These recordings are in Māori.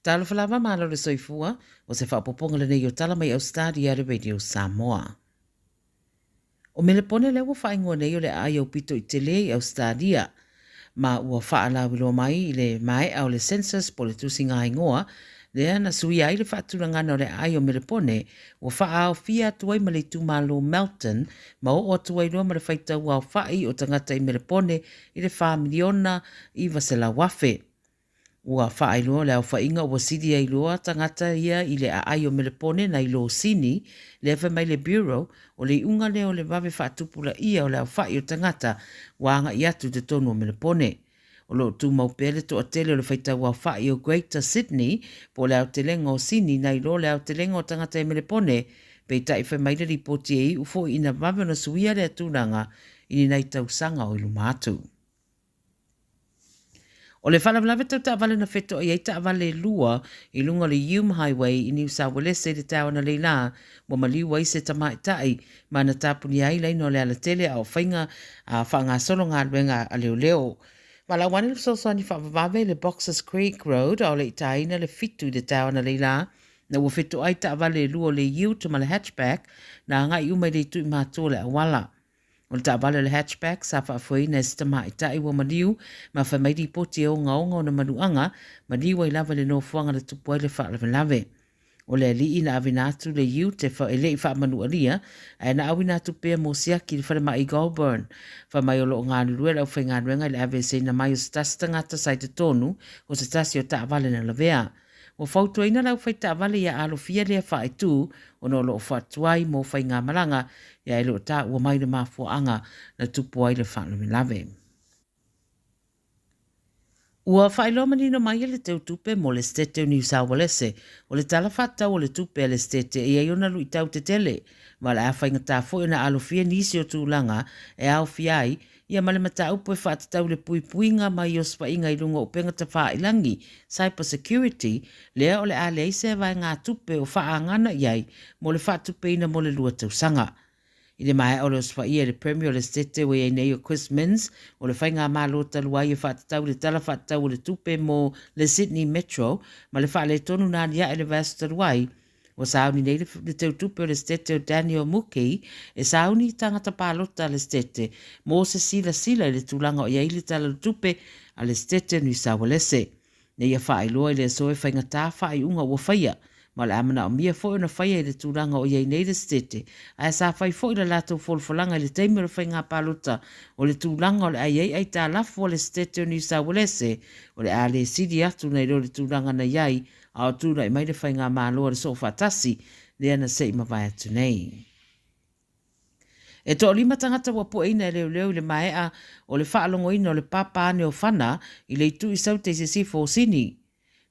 Talo falava malo le soifua o se whapoponga le nei o tala mai Australia le Radio Samoa. O mele pone le ua whaingoa nei o le ai au pito i te lei Australia, ma ua whaala wilo mai i le mai au le census po le tusi ngā ingoa, le ana sui ai le whaatuna ngana o le ai o mele pone, ua wha au fia tuai ma le tumalo Melton, ma o tuai roa ma le whaitau au whai o tangata i mele pone i le whamiliona i vasela wafe. Ua whaailoa le au whainga ua sidi ai loa tangata ia i le ai o melepone na i lo sini le ewa mai le bureau o le unga leo le wawe whaatupula ia o le au whai o tangata wanga i atu te tonu o melepone. O lo tu maupele to atele o le whaitau au whai o Greater Sydney po le au telenga o sini na i lo le au telenga o tangata i melepone pe tai whai mai le ripoti e i ufo ina wawe na suia le atunanga ini nei tausanga o ilu mātu. O le whalawalawe tau taawale na wheto i ei taawale lua i lunga le Hume Highway i New South Wales e le tau na leila mo maliwa i se tamaitai ma na tapuni ai leino le ala tele au whainga a whaanga solo ngā ruenga a leo leo. Wala wane le sosani whawawave le Boxers Creek Road au le itaina le fitu i le tau na leila na ua wheto ai taawale lua le Ute ma le hatchback na ngai umai le tui mātua le awala. O le taawale le hatchback sa whaafui na sita maitai wa maliu ma whamairi poti o ngaonga o na manuanga ma liwa i lava le no fuanga le tupu ai le whaalawelawe. O le ali ina avinatu le iu te whaele i whaamanu alia ai na awinatu pia mo siaki le whale mai i Goulburn. Whamai o lo ngā nurue lau whai ngā ruenga i le AVC na mai o stasi tangata sai te tonu o se tasi o taawale na lavea. O fautu ina lau whai taawale ia alo fia lea whae tū o no lo whatuai mo whai ngā malanga ia ilo ta ua mai le mafuanga na tupu ai le whalawelawe. Ua whaelo manino mai le teu tupe mo le stete o New South Wales o le tala whatau o le tupe le stete e aiona lu i tau te tele. Ma le awhai ngata fo ina alofia nisi o tūlanga e au fiai ia male mata upo e whaatatau le pui puinga mai o swainga i lunga o penga ta wha ilangi cyber security lea o le ale eise vai ngā tupe o wha angana iai mo le whaatupe ina mo le lua tausanga. I le mai o le swaia le Premier le stete we e nei o Chris Minns o le whainga mālota luai e whaatatau le tala whaatau le tupe mo le Sydney Metro ma le wha le tonu nā lia e le vasta luai o sauni nei le teu tupe o le stete o Daniel Muki e sauni tangata pālota le stete mo se sila le tūlanga o iei le tala le tupe a le stete New South Wales. Nei a wha iloa i le soe whainga tā wha i unga ua whaia ma le amana o mia fo na whaia i le tūranga o iei nei le stete. A sa whai fo i le lato folfolanga i le teimi o le whainga pālota o le tūranga o le aiei ai tā lafu o le stete o New South Wales o le ale sidi atu nei lo le tūranga na iai a o tūra i mai le whainga māloa le sofa tasi le ana se i mawai atu nei. E to lima tangata wa po ina leo leo le maea o le whaalongo ina o le papane o whana i le tu i saute se sifo sini.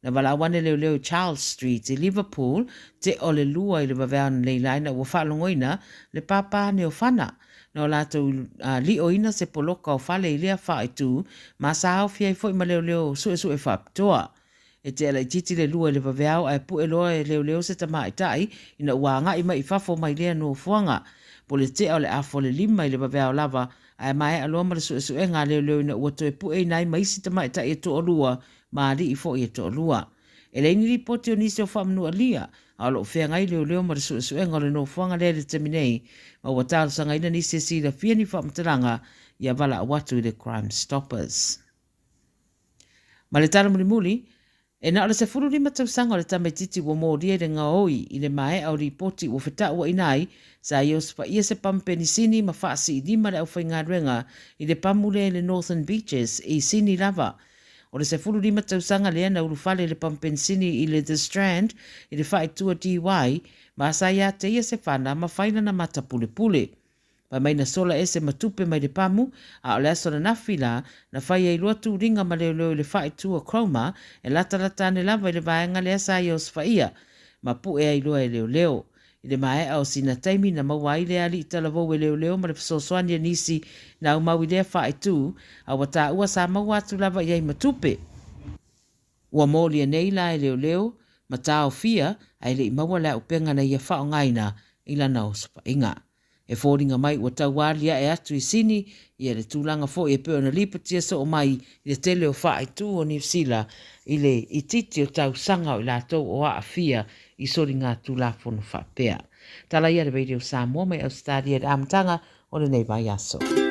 Na walawane leo leo Charles Street i Liverpool te o le lua i le waweana leilaina ua whaalongoina le papane o whana. Na o lato li o ina se poloka o whale i lea whaetu ma sa au fia i fo i ma leo leo su e whaapitoa. E te ala i titi le lua i le waweao ai pu e loa e leo leo se tamaitai ina uanga i mai fafo mai lea no fuanga. Po le te o le afo le lima i le waweao lava ai mai aloa ma le su e ngā leo leo ina ua toe pu e nai maisi tamaitai e to o lua ma li i fo i e to lua. E leini ripoti o nisi o whamnu alia, a lo whea ngai leo leo ma le su enga le no whanga lea le teminei, ma ua tālu sa ngai na nisi e si la whia ni whamtaranga i a wala awatu i le Crime Stoppers. Ma le tala muli, e na ole se furu lima tausanga o le tametiti ua mōria le ngaoi i le mae au ripoti ua wheta ua inai, sa i ospa ia se pampeni sini ma whaasi i lima le au whainga ruenga i le pamule le Northern Beaches i sini lava. O le se fulu lima tausanga lea na urufale le pampensini i le The Strand i le whaitua DY, ma sa ia te ia se whana ma whaina na mata pule pule. Pa mai na sola e se matupe mai le pamu, a o le aso na nafila na whaia i lua tu ringa ma leo leo i le whaitua Chroma e lata ne lava i le vaenga lea sa i os whaia, ma pu e i lua e leo leo. I le mae au sina taimi na mawai lea li itala vau e leo leo ma le fisosoania nisi na au maui lea whaitu, a wata ua sa mawatu lava iai matupe. Ua mōlia neila e leo leo, ma tāo fia, ai le i maua lea upenga na ia whao ngaina ila na ospa inga. E fōringa mai ua taualia e atu I sini I le tūlanga fo e peo na lipa tia so o mai I le tele o wha I tū o New Zealand I le I titi o tau sanga o lātou o a fia I sori ngā tūlafono wha pea. Tala ia le Radio Samoa mai Australia le amtanga o le nei vai aso.